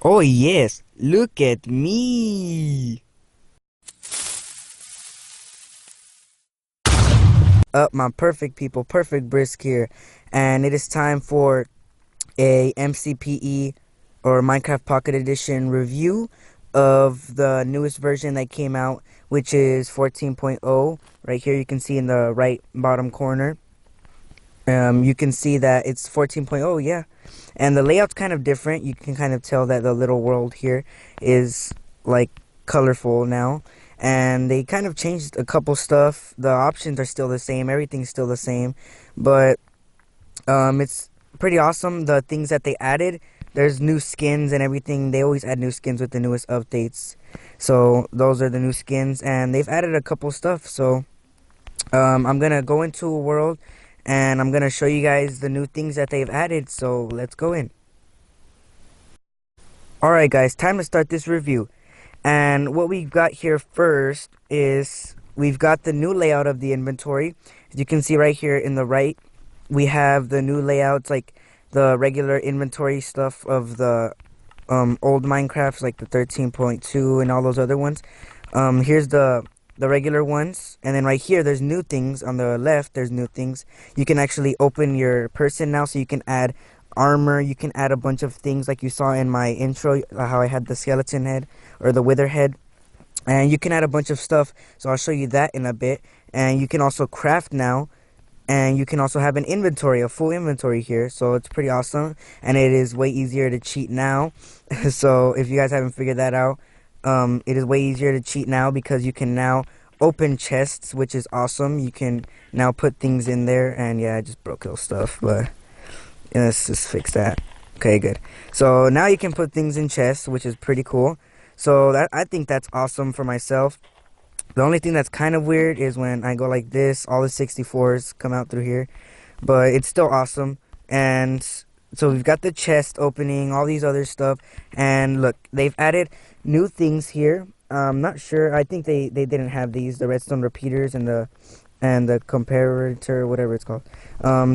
Oh yes, look at me. Up my perfect people, perfect brisk here. And it is time for a MCPE or Minecraft Pocket Edition review of the newest version that came out, which is 14.0. Right here you can see in the right bottom corner. You can see that it's 14.0, yeah. And the layout's kind of different. You can kind of tell that the little world here is like colorful now. And they kind of changed a couple stuff. The options are still the same. Everything's still the same. But it's pretty awesome. The things that they added, there's new skins and everything. They always add new skins with the newest updates. So those are the new skins. And they've added a couple stuff. So I'm going to go into a world and I'm going to show you guys the new things that they've added. So let's go in. Alright guys, time to start this review. And what we've got here first is we've got the new layout of the inventory. As you can see right here in the right, we have the new layouts, like the regular inventory stuff of the old Minecrafts, like the 13.2 and all those other ones. Here's the regular ones, and then right here there's new things. On the left there's new things. You can actually open your person now, so you can add armor, you can add a bunch of things like you saw in my intro, how I had the skeleton head or the wither head, and you can add a bunch of stuff. So I'll show you that in a bit. And you can also craft now, and you can also have an inventory, a full inventory here. So it's pretty awesome, and it is way easier to cheat now. So if you guys haven't figured that out, it is way easier to cheat now because you can now open chests, which is awesome. You can now put things in there. And yeah, I just broke those stuff, but let's just fix that. Okay, good. So now you can put things in chests, which is pretty cool. So that, I think that's awesome for myself. The only thing that's kind of weird is when I go like this, all the 64s come out through here, but it's still awesome. And so we've got the chest opening, all these other stuff, and look, they've added new things here. I'm not sure. I think they didn't have these, the redstone repeaters and the comparator, whatever it's called.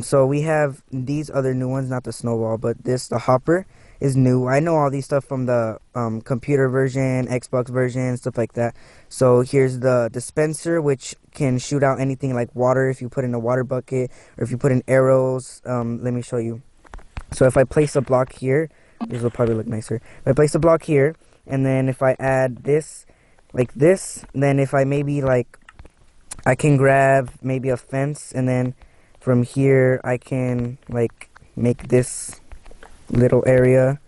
So we have these other new ones, not the snowball, but the hopper is new. I know all these stuff from the computer version, Xbox version, stuff like that. So here's the dispenser, which can shoot out anything like water if you put in a water bucket, or if you put in arrows. Let me show you. So if I place a block here, this will probably look nicer. If I place a block here, and then if I add this, like this, then if I maybe like, I can grab maybe a fence, and then from here I can like make this little area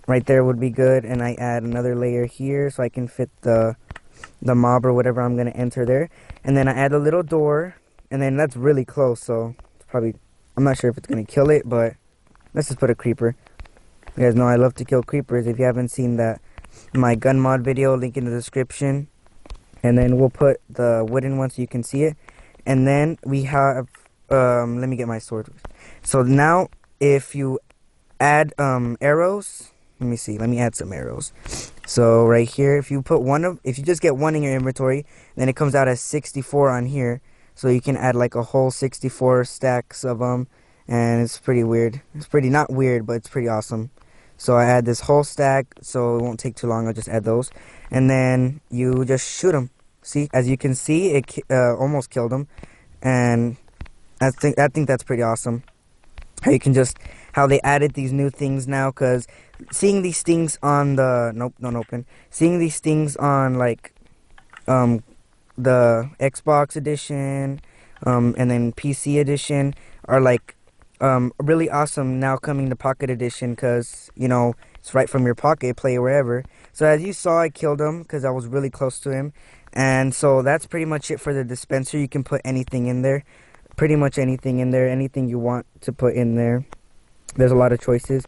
right there would be good, and I add another layer here so I can fit the mob or whatever I'm gonna enter there, and then I add a little door, and then that's really close, so it's probably, I'm not sure if it's gonna kill it, but let's just put a creeper. You guys know I love to kill creepers. If you haven't seen that, my gun mod video, link in the description. And then we'll put the wooden one so you can see it. And then we have, let me get my sword. So now if you add arrows, let me see, let me add some arrows. So right here, if you put if you just get one in your inventory, then it comes out as 64 on here. So you can add like a whole 64 stacks of them. And it's pretty weird. It's pretty, not weird, but it's pretty awesome. So I add this whole stack, so it won't take too long. I'll just add those, and then you just shoot them. See, as you can see, it almost killed them, and I think that's pretty awesome. How you can how they added these new things now, because seeing these things on the don't open. Seeing these things on like the Xbox edition, and then PC edition are like really awesome now coming to Pocket Edition, because you know it's right from your pocket, play wherever. So as you saw, I killed him because I was really close to him. And so that's pretty much it for the dispenser. You can put anything in there, pretty much anything in there, anything you want to put in there. There's a lot of choices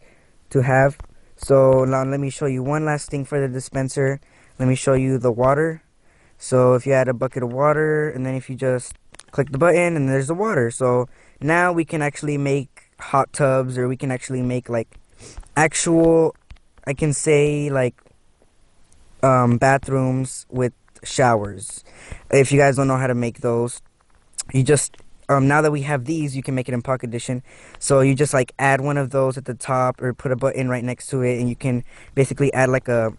to have. So now let me show you one last thing for the dispenser. Let me show you the water. So if you add a bucket of water, and then if you just click the button, and there's the water. So now we can actually make hot tubs, or we can actually make like actual, I can say like bathrooms with showers. If you guys don't know how to make those, you just now that we have these, you can make it in pocket edition. So you just like add one of those at the top or put a button right next to it, and you can basically add like a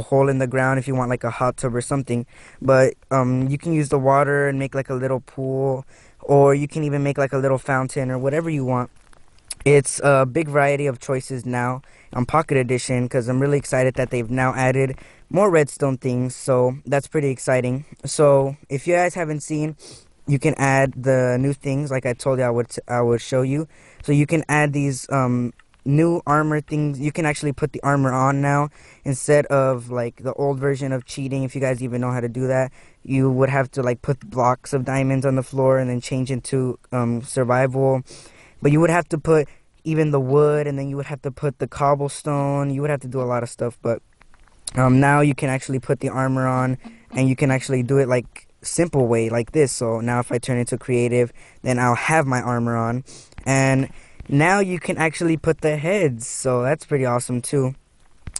hole in the ground if you want like a hot tub or something. But you can use the water and make like a little pool, or you can even make like a little fountain or whatever you want. It's a big variety of choices now on Pocket Edition, because I'm really excited that they've now added more redstone things, so that's pretty exciting. So if you guys haven't seen, you can add the new things like I told you I would show you. So you can add these new armor things. You can actually put the armor on now instead of like the old version of cheating. If you guys even know how to do that, you would have to like put blocks of diamonds on the floor and then change into survival. But you would have to put even the wood, and then you would have to put the cobblestone. You would have to do a lot of stuff. But now you can actually put the armor on, and you can actually do it like simple way like this. So now if I turn into creative, then I'll have my armor on. And now you can actually put the heads. So that's pretty awesome too.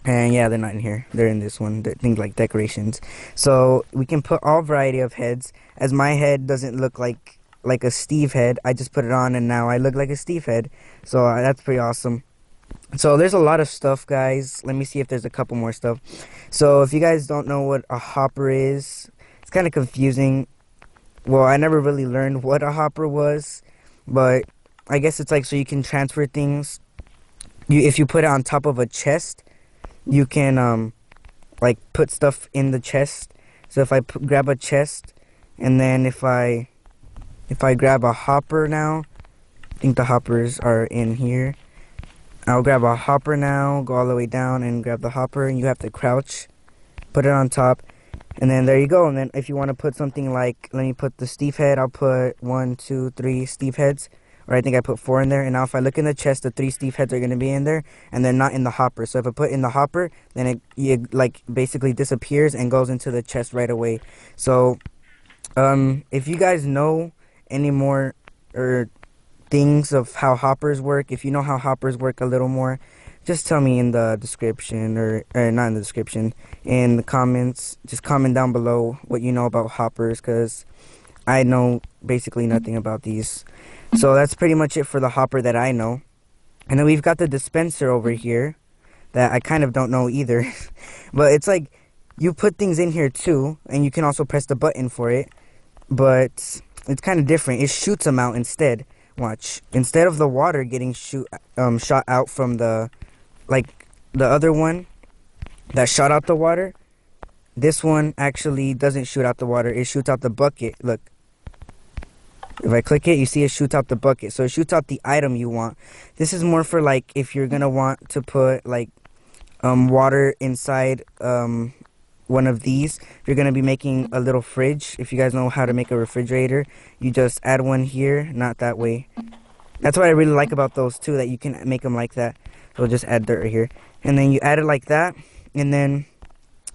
And yeah, they're not in here. They're in this one. They're things like decorations. So we can put all variety of heads. As my head doesn't look like a Steve head, I just put it on and now I look like a Steve head. So that's pretty awesome. So there's a lot of stuff, guys. Let me see if there's a couple more stuff. So if you guys don't know what a hopper is, it's kind of confusing. Well, I never really learned what a hopper was, but I guess it's like so you can transfer things. If you put it on top of a chest, you can like put stuff in the chest. So if I grab a chest, and then if I grab a hopper now, I think the hoppers are in here. I'll grab a hopper now, go all the way down and grab the hopper, and you have to crouch, put it on top, and then there you go. And then if you want to put something like, let me put the Steve head, I'll put 1, 2, 3 Steve heads, or I think I put 4 in there. And now if I look in the chest, the 3 Steve heads are going to be in there, and they're not in the hopper. So if I put in the hopper, then it like basically disappears and goes into the chest right away. So if you guys know any more or things of how hoppers work, if you know how hoppers work a little more, just tell me in the description, or not in the description, in the comments. Just comment down below what you know about hoppers, because I know basically nothing about these. So that's pretty much it for the hopper that I know. And then we've got the dispenser over here that I kind of don't know either. But it's like you put things in here too, and you can also press the button for it, but it's kind of different. It shoots them out instead. Watch. Instead of the water getting shot out from the other one that shot out the water, this one actually doesn't shoot out the water. It shoots out the bucket. Look. If I click it, you see it shoots out the bucket. So it shoots out the item you want. This is more for like if you're gonna want to put like water inside one of these. If you're gonna be making a little fridge, if you guys know how to make a refrigerator, you just add one here, not that way. That's what I really like about those too, that you can make them like that. So just add dirt right here, and then you add it like that, and then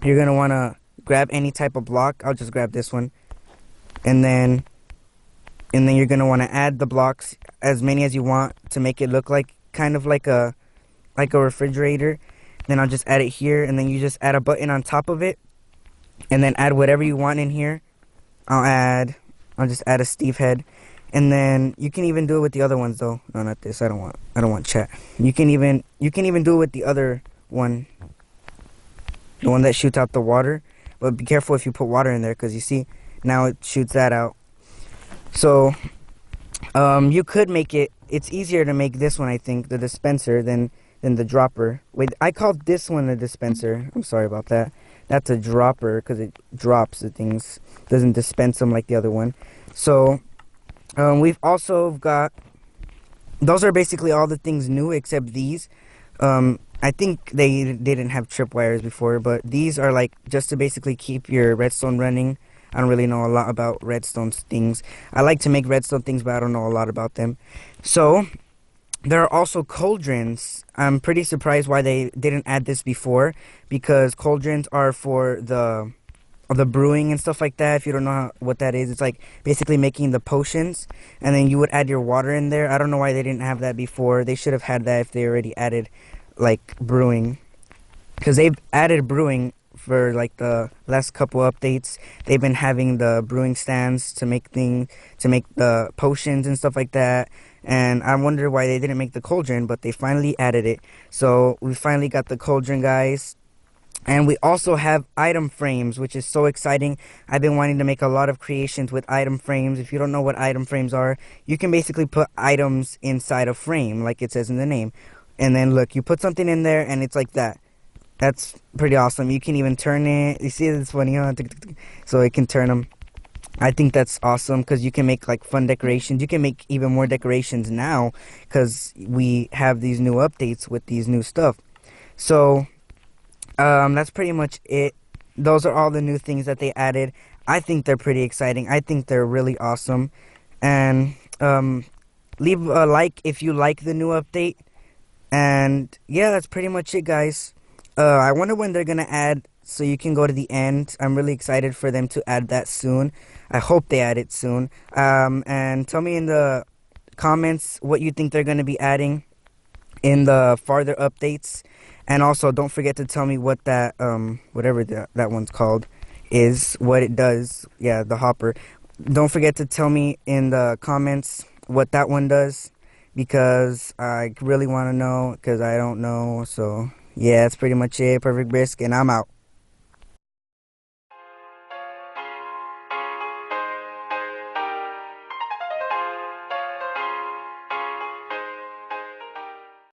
you're gonna want to grab any type of block. I'll just grab this one, and then you're gonna want to add the blocks, as many as you want, to make it look like kind of like a refrigerator. Then I'll just add it here, and then you just add a button on top of it, and then add whatever you want in here. I'll just add a Steve head, and then you can even do it with the other ones though. No, not this. I don't want chat. You can even do it with the other one, the one that shoots out the water. But be careful if you put water in there, because you see now it shoots that out. So you could make it. It's easier to make this one, I think, the dispenser, than the dropper. Wait, I called this one a dispenser. I'm sorry about that. That's a dropper, because it drops the things. Doesn't dispense them like the other one. So we've also got, those are basically all the things new except these. I think they didn't have tripwires before, but these are like just to basically keep your redstone running. I don't really know a lot about redstone things. I like to make redstone things, but I don't know a lot about them. So there are also cauldrons. I'm pretty surprised why they didn't add this before, because cauldrons are for the brewing and stuff like that. If you don't know what that is, it's like basically making the potions, and then you would add your water in there. I don't know why they didn't have that before. They should have had that if they already added like brewing, because they've added brewing for like the last couple updates. They've been having the brewing stands to make the potions and stuff like that. And I wonder why they didn't make the cauldron, but they finally added it. So we finally got the cauldron, guys. And we also have item frames, which is so exciting. I've been wanting to make a lot of creations with item frames. If you don't know what item frames are, you can basically put items inside a frame, like it says in the name. And then look, you put something in there and it's like that. That's pretty awesome. You can even turn it. You see, it's funny, huh? So it can turn them. I think that's awesome because you can make like fun decorations. You can make even more decorations now because we have these new updates with these new stuff. So that's pretty much it. Those are all the new things that they added. I think they're pretty exciting. I think they're really awesome. And leave a like if you like the new update. And yeah, that's pretty much it, guys. I wonder when they're gonna add, so you can go to the end. I'm really excited for them to add that soon. I hope they add it soon. And tell me in the comments what you think they're gonna be adding in the farther updates. And also, don't forget to tell me what that whatever that one's called is, what it does. Yeah, the hopper. Don't forget to tell me in the comments what that one does, because I really want to know, because I don't know. So yeah, that's pretty much it. Perfect Brisk, and I'm out.